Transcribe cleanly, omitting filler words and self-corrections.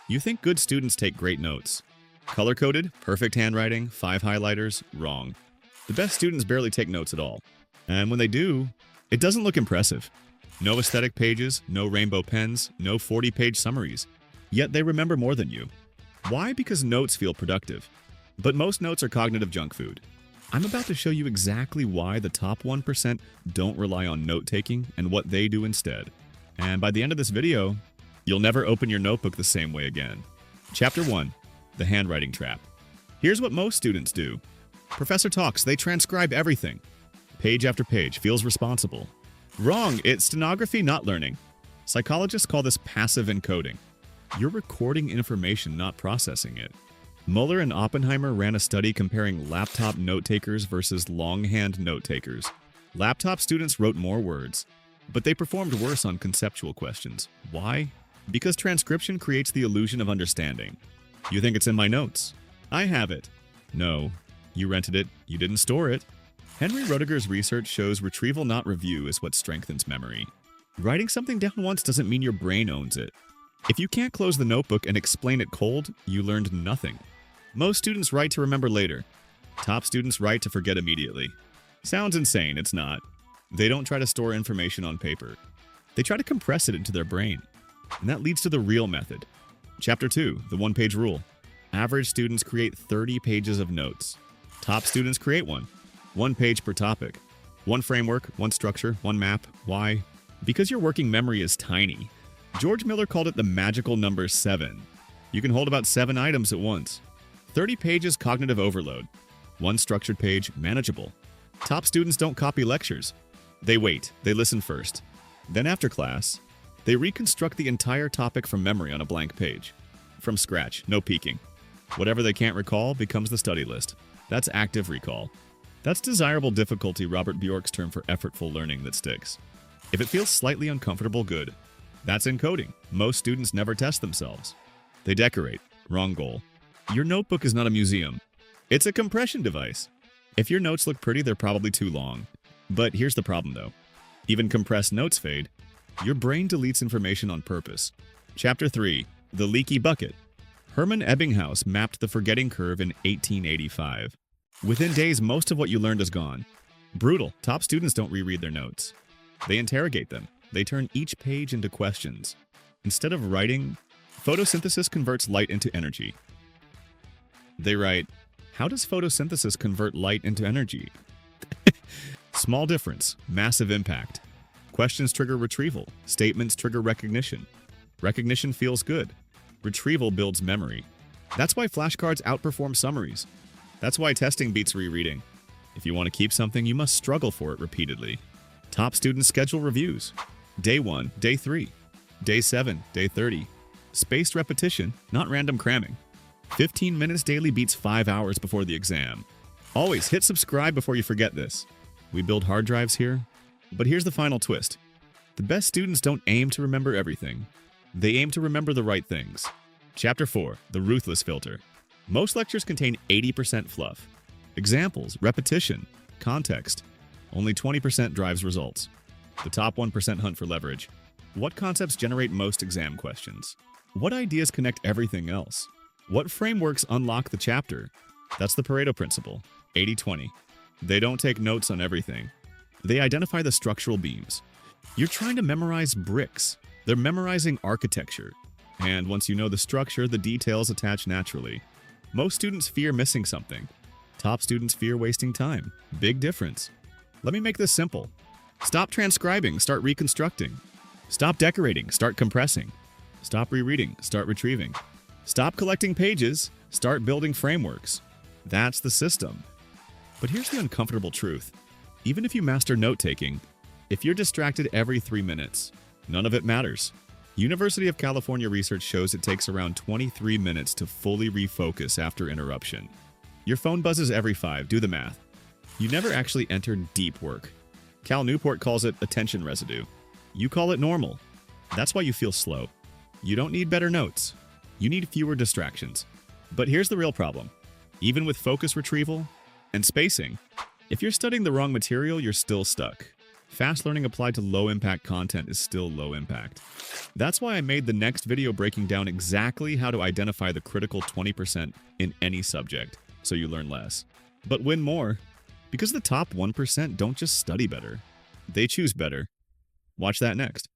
You think good students take great notes. Color-coded, perfect handwriting, 5 highlighters, wrong. The best students barely take notes at all. And when they do, it doesn't look impressive. No aesthetic pages, no rainbow pens, no 40-page summaries. Yet they remember more than you. Why? Because notes feel productive. But most notes are cognitive junk food. I'm about to show you exactly why the top 1% don't rely on note-taking and what they do instead. And by the end of this video, you'll never open your notebook the same way again. Chapter 1. The Handwriting Trap. Here's what most students do. Professor talks, they transcribe everything. Page after page, feels responsible. Wrong, it's stenography, not learning. Psychologists call this passive encoding. You're recording information, not processing it. Mueller and Oppenheimer ran a study comparing laptop note-takers versus longhand note-takers. Laptop students wrote more words, but they performed worse on conceptual questions. Why? Because transcription creates the illusion of understanding. You think it's in my notes. I have it. No, you rented it, you didn't store it. Henry Roediger's research shows retrieval, not review, is what strengthens memory. Writing something down once doesn't mean your brain owns it. If you can't close the notebook and explain it cold, you learned nothing. Most students write to remember later. Top students write to forget immediately. Sounds insane, it's not. They don't try to store information on paper. They try to compress it into their brain. And that leads to the real method. Chapter 2, the one-page rule. Average students create 30 pages of notes. Top students create one. 1 page per topic. One framework, one structure, one map. Why? Because your working memory is tiny. George Miller called it the magical number 7. You can hold about 7 items at once. 30 pages, cognitive overload. 1 structured page, manageable. Top students don't copy lectures. They wait, they listen first. Then after class, they reconstruct the entire topic from memory on a blank page. From scratch, no peeking. Whatever they can't recall becomes the study list. That's active recall. That's desirable difficulty, Robert Bjork's term for effortful learning that sticks. If it feels slightly uncomfortable, good. That's encoding. Most students never test themselves. They decorate. Wrong goal. Your notebook is not a museum. It's a compression device. If your notes look pretty, they're probably too long. But here's the problem, though. Even compressed notes fade. Your brain deletes information on purpose. Chapter 3. The Leaky Bucket. Hermann Ebbinghaus mapped the forgetting curve in 1885. Within days, most of what you learned is gone. Brutal. Top students don't reread their notes. They interrogate them. They turn each page into questions. Instead of writing, photosynthesis converts light into energy. They write, how does photosynthesis convert light into energy? Small difference, massive impact. Questions trigger retrieval. Statements trigger recognition. Recognition feels good. Retrieval builds memory. That's why flashcards outperform summaries. That's why testing beats rereading. If you want to keep something, you must struggle for it repeatedly. Top students schedule reviews. Day 1, Day 3, Day 7, Day 30. Spaced repetition, not random cramming. 15 minutes daily beats 5 hours before the exam. Always hit subscribe before you forget this. We build hard drives here, but here's the final twist. The best students don't aim to remember everything. They aim to remember the right things. Chapter 4, the Ruthless Filter. Most lectures contain 80% fluff. Examples, repetition, context. Only 20% drives results. The top 1% hunt for leverage. What concepts generate most exam questions? What ideas connect everything else? What frameworks unlock the chapter? That's the Pareto principle, 80-20. They don't take notes on everything. They identify the structural beams. You're trying to memorize bricks. They're memorizing architecture. And once you know the structure, the details attach naturally. Most students fear missing something. Top students fear wasting time. Big difference. Let me make this simple. Stop transcribing, start reconstructing. Stop decorating, start compressing. Stop rereading, start retrieving. Stop collecting pages, start building frameworks. That's the system. But here's the uncomfortable truth. Even if you master note-taking, if you're distracted every 3 minutes, none of it matters. University of California research shows it takes around 23 minutes to fully refocus after interruption. Your phone buzzes every 5, do the math. You never actually entered deep work. Cal Newport calls it attention residue. You call it normal. That's why you feel slow. You don't need better notes. You need fewer distractions. But here's the real problem. Even with focus retrieval and spacing, if you're studying the wrong material, you're still stuck. Fast learning applied to low-impact content is still low impact. That's why I made the next video breaking down exactly how to identify the critical 20% in any subject, so you learn less, but win more. Because the top 1% don't just study better, they choose better. Watch that next.